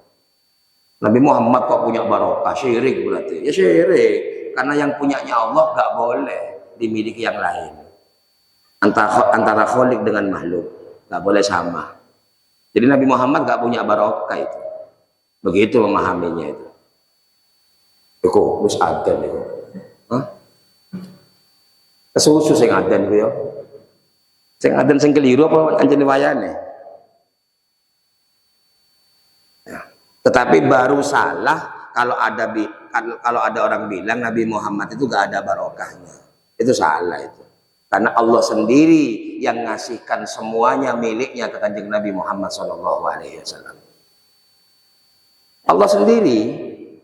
Nabi Muhammad kok punya barokah, syirik berarti. Ya syirik, karena yang punyanya Allah gak boleh dimiliki yang lain. Antara kholik dengan makhluk, gak boleh sama. Jadi Nabi Muhammad gak punya barokah itu. Begitu memahaminya itu. Iku wis adan iku. Hah? Kesusu sing adan ku ya. Sing adan sing keliru apa anjene wayane? Tetapi baru salah kalau ada orang bilang Nabi Muhammad itu gak ada barokahnya. Itu salah itu. Karena Allah sendiri yang ngasihkan semuanya miliknya ke Kanjeng Nabi Muhammad SAW. Allah sendiri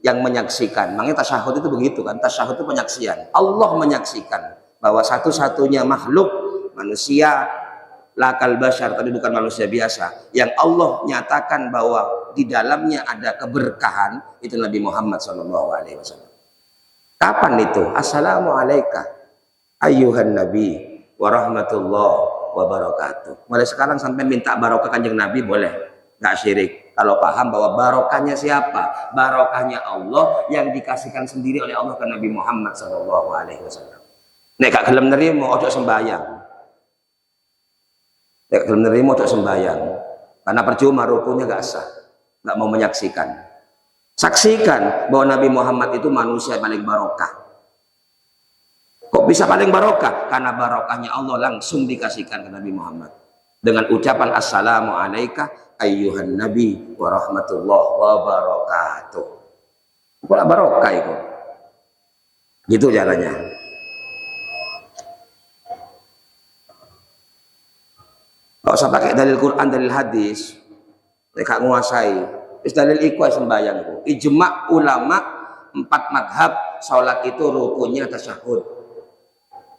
yang menyaksikan. Makanya tasyahud itu begitu kan. Tasyahud itu penyaksian. Allah menyaksikan bahwa satu-satunya makhluk manusia lakal bashar, tapi bukan manusia biasa, yang Allah nyatakan bahwa di dalamnya ada keberkahan, itu Nabi Muhammad SAW. Kapan itu? Assalamualaikum ayyuhan nabi warahmatullah wabarakatuh. Mulai sekarang sampai minta barokah Kanjeng Nabi boleh, nggak syirik. Kalau paham bahwa barokahnya siapa? Barokahnya Allah yang dikasihkan sendiri oleh Allah ke Nabi Muhammad SAW. Nek gak gelem nerimo ojo sembayang. Nek gelem nerimo ojo sembayang. Karena percuma rukunnya gak sah. Gak mau menyaksikan. Saksikan bahwa Nabi Muhammad itu manusia paling barokah. Kok bisa paling barokah? Karena barokahnya Allah langsung dikasihkan ke Nabi Muhammad dengan ucapan assalamualaikum ayyuhan nabi warahmatullah wabarakatuh. Kok barokah itu? Gitu caranya. Gak usah pakai dalil Quran, dalil hadis. Mereka menguasai. Is dalil iku sembahyang itu. Ijma ulama 4 madhab sholat itu rukunnya tasyahud.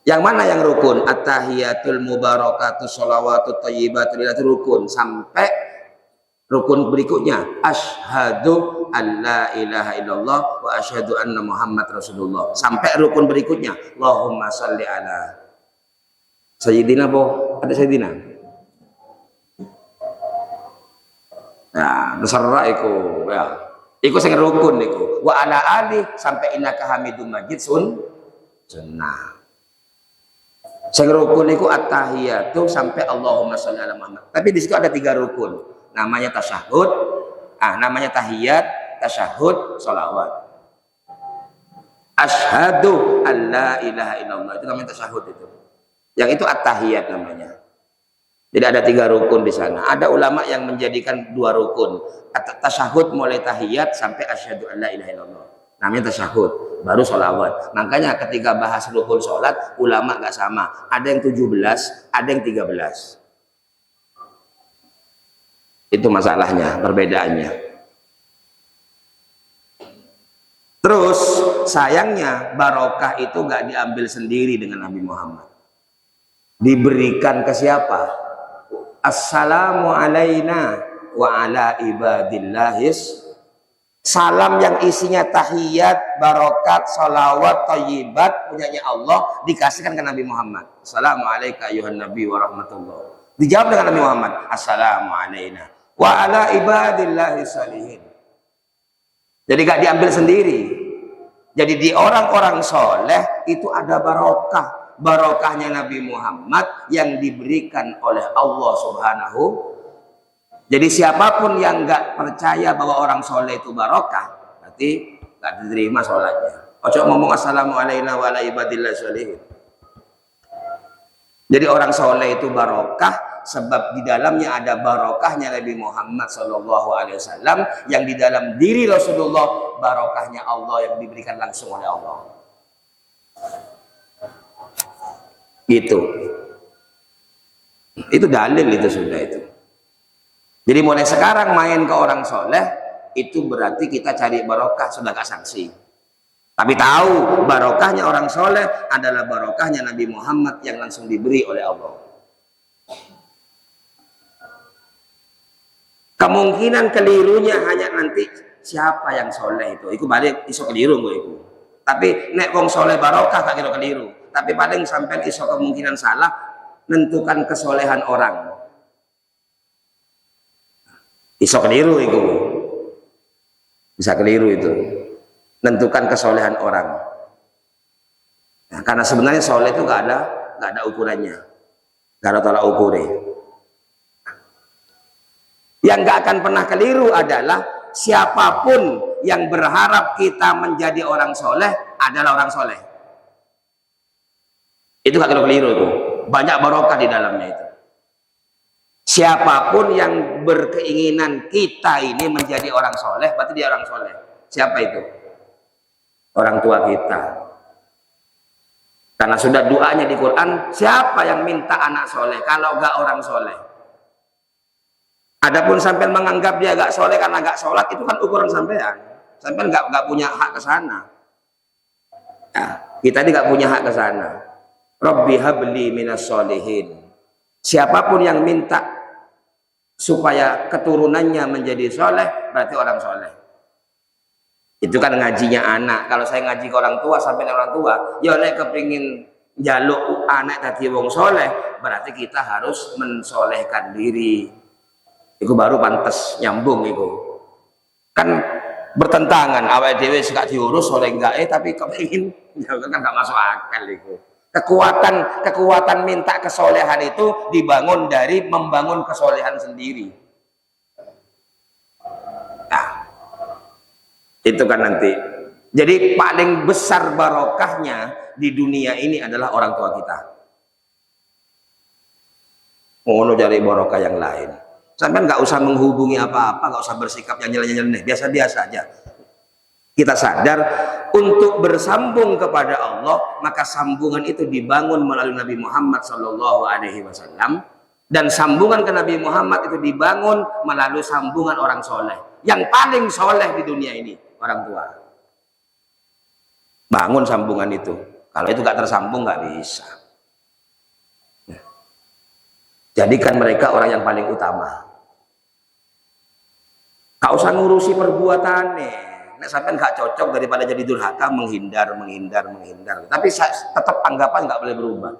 Yang mana yang rukun? At-tahiyatul mubarakatuh sholawatut thayyibatu lillah, rukun sampai rukun berikutnya. Asyhadu alla ilaha illallah wa asyhadu anna Muhammad Rasulullah. Sampai rukun berikutnya, Allahumma shalli ala Sayyidina ada Sayyidina. Nah, terserah iku ya. Iku sing rukun iku. Wa ala ali sampai innaka hamidum majid sunnah. Sing rukun iku at-tahiyatu sampai Allahumma sholli ala Muhammad. Tapi di situ ada 3 rukun. Namanya tasyahud, namanya tahiyat, tasyahud, sholawat. Asyhadu alla ilaha illallah itu namanya tasyahud itu. Yang itu at-tahiyat namanya. Jadi ada 3 rukun di sana. Ada ulama yang menjadikan 2 rukun. Tasyahud mulai tahiyat sampai asyhadu alla ilaha illallah. Namanya tasyahud, baru sholawat. Makanya ketika bahas rukun sholat, ulama gak sama. Ada yang 17, ada yang 13. Itu masalahnya, perbedaannya. Terus sayangnya barokah itu gak diambil sendiri dengan Nabi Muhammad. Diberikan ke siapa? Assalamu alaina wa ala ibadillahis. Salam yang isinya tahiyat, barokat, salawat, thayyibat punyanya Allah dikasihkan ke Nabi Muhammad. Assalamualaikum ayuhan nabi wa rahmatullah. Dijawab dengan Nabi Muhammad, assalamu alaina wa ala ibadillahis salihin. Jadi gak diambil sendiri. Jadi di orang-orang soleh itu ada barokah. Barokahnya Nabi Muhammad yang diberikan oleh Allah Subhanahu. Jadi siapapun yang nggak percaya bahwa orang soleh itu barokah, berarti nggak diterima sholatnya. Ojo ngomong assalamualaikum wa ala ibadillah sholihin. Jadi orang soleh itu barokah sebab di dalamnya ada barokahnya Nabi Muhammad SAW, yang di dalam diri Rasulullah barokahnya Allah yang diberikan langsung oleh Allah. Itu dalil, itu sudah itu. Jadi mulai sekarang main ke orang soleh itu berarti kita cari barokah, sudah gak sanksi. Tapi tahu barokahnya orang soleh adalah barokahnya Nabi Muhammad yang langsung diberi oleh Allah. Kemungkinan kelirunya hanya nanti siapa yang soleh itu balik iso keliru gue itu. Tapi nek wong soleh barokah gak kira keliru. Tapi paling sampai iso kemungkinan salah menentukan kesolehan orang. Iso keliru itu. Bisa keliru itu. Menentukan kesolehan orang. Nah, karena sebenarnya soleh itu gak ada ukurannya. Gak ada tolak ukurnya. Yang gak akan pernah keliru adalah siapapun yang berharap kita menjadi orang soleh adalah orang soleh. Itu gak keliru itu. Banyak barokah di dalamnya itu. Siapapun yang berkeinginan kita ini menjadi orang soleh, berarti dia orang soleh. Siapa itu? Orang tua kita. Karena sudah doanya di Quran, siapa yang minta anak soleh kalau gak orang soleh? Adapun sampai menganggap dia gak soleh karena gak sholat, itu kan ukuran sampean. Sampean gak punya hak ke sana. Nah, kita ini gak punya hak ke sana. Rabbi habli minas sholihin. Siapapun yang minta supaya keturunannya menjadi soleh, berarti orang soleh. Itu kan ngajinya anak. Kalau saya ngaji ke orang tua, sampai orang tua, ya nek kepingin jaluk anak tadi wong soleh, berarti kita harus mensolehkan diri. Itu baru pantas nyambung itu. Kan bertentangan, awal dewe gak diurus oleh enggak tapi kepingin, ya kan gak masuk akal itu. Kekuatan minta kesolehan itu dibangun dari membangun kesolehan sendiri. Nah, itu kan nanti. Jadi paling besar barokahnya di dunia ini adalah orang tua kita. Mau cari barokah yang lain. Sampai nggak usah menghubungi apa-apa, nggak usah bersikap yang nyeleneh, biasa-biasa aja. Kita sadar untuk bersambung kepada Allah, maka sambungan itu dibangun melalui Nabi Muhammad SAW, dan sambungan ke Nabi Muhammad itu dibangun melalui sambungan orang soleh. Yang paling soleh di dunia ini orang tua. Bangun sambungan itu. Kalau itu nggak tersambung nggak bisa. Jadikan mereka orang yang paling utama. Gak usah ngurusi perbuatannya. Nek sampean gak cocok, daripada jadi durhaka, menghindar. Tapi tetap anggapan gak boleh berubah.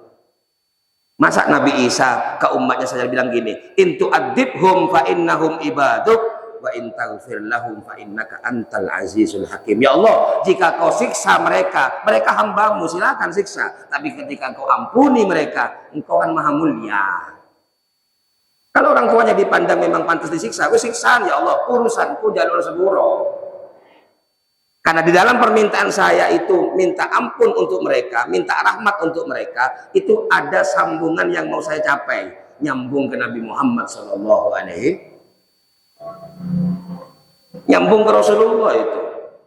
Masa Nabi Isa ke umatnya saja bilang gini, intu adibhum fa innahum ibaduk wa in taghfir lahum fa innaka antal azizul hakim. Ya Allah, jika kau siksa mereka, mereka hambamu, silakan siksa. Tapi ketika kau ampuni mereka, engkau kan maha mulia. Kalau orang tuanya dipandang memang pantas disiksa, siksaan ya Allah, urusanku jalur sepuro. Karena di dalam permintaan saya itu minta ampun untuk mereka, minta rahmat untuk mereka, itu ada sambungan yang mau saya capai, nyambung ke Nabi Muhammad Sallallahu Alaihi, nyambung ke Rasulullah itu.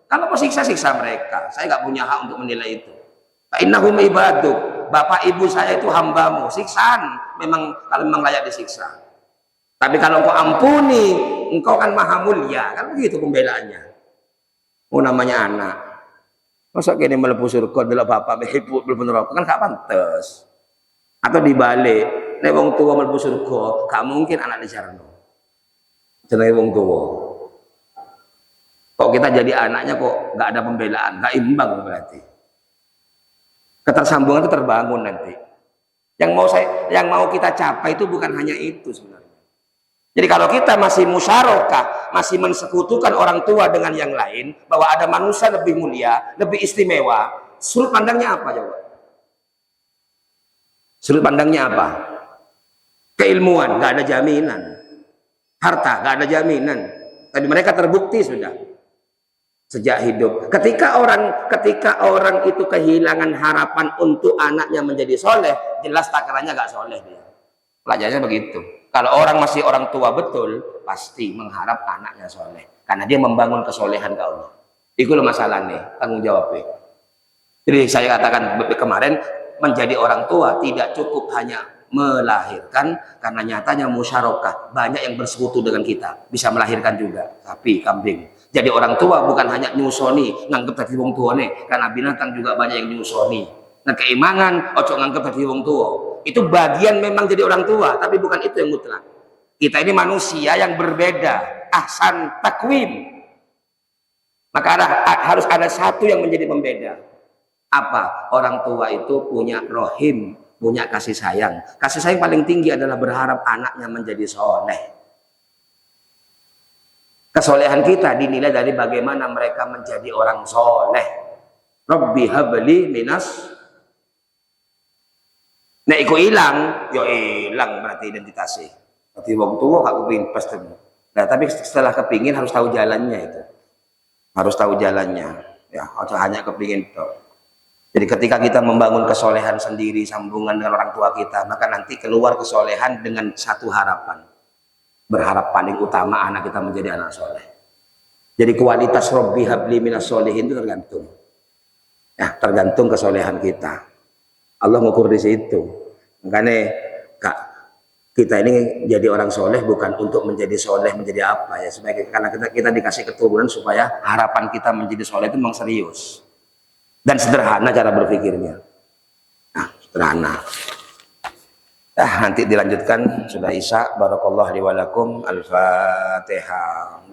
Kalau mau siksa mereka, saya nggak punya hak untuk menilai itu. Innahum ibaduk, bapak ibu saya itu hambamu, siksaan memang kalau memang layak disiksa. Tapi kalau engkau ampuni, engkau kan maha mulia, kan begitu pembelaannya. Oh namanya anak, masa kini melebu surga delok bapak ibu mlebu neraka kan gak pantes. Atau dibalik, nek wong tua mlebu surga, gak mungkin anak dijarno. Jenenge wong tua. Kok kita jadi anaknya kok gak ada pembelaan, gak imbang berarti. Ketersambungan itu terbangun nanti. Yang mau kita capai itu bukan hanya itu sebenarnya. Jadi kalau kita masih musyarakah, masih mensekutukan orang tua dengan yang lain, bahwa ada manusia lebih mulia, lebih istimewa, sudut pandangnya apa coba? Sudut pandangnya apa? Keilmuan, gak ada jaminan. Harta, gak ada jaminan. Tapi mereka terbukti sudah sejak hidup. Ketika orang itu kehilangan harapan untuk anaknya menjadi soleh, jelas takarannya gak soleh dia. Pelajarannya begitu. Kalau orang masih orang tua betul, pasti mengharap anaknya soleh. Karena dia membangun kesolehan ke Allah. Itu loh masalahnya, tanggung jawabnya. Jadi saya katakan kemarin, menjadi orang tua tidak cukup hanya melahirkan, karena nyatanya musyarakah. Banyak yang bersekutu dengan kita, bisa melahirkan juga. Sapi, kambing. Jadi orang tua bukan hanya nyusoni, nganggep tadi wong tuane, karena binatang juga banyak yang nyusoni. Nah keimangan, ojo nganggep tadi wong tua. Itu bagian memang jadi orang tua, tapi bukan itu yang mutlak. Kita ini manusia yang berbeda, ahsan takwim. Maka harus ada satu yang menjadi pembeda. Apa? Orang tua itu punya rohim, punya kasih sayang. Kasih sayang paling tinggi adalah berharap anaknya menjadi soleh. Kesolehan kita dinilai dari bagaimana mereka menjadi orang soleh. Rabbi habli minas. Nek iku ilang, yo ilang berarti identitasnya. Berarti wong tua gak kepingin pasti. Nah, tapi setelah kepingin harus tahu jalannya itu. Harus tahu jalannya. Ya, hanya kepingin toh. Jadi ketika kita membangun kesolehan sendiri, sambungan dengan orang tua kita, maka nanti keluar kesolehan dengan satu harapan. Berharap paling utama anak kita menjadi anak soleh. Jadi kualitas Rabbi habli minas solihin itu tergantung. Ya, tergantung kesolehan kita. Allah mengukur di situ. Makanya kita ini jadi orang soleh bukan untuk menjadi soleh menjadi apa ya, karena kita dikasih keturunan supaya harapan kita menjadi soleh itu memang serius dan sederhana cara berpikirnya. Nah, sederhana. Nanti dilanjutkan, sudah isya. Barakallahu li wa lakum. Al-Fatihah.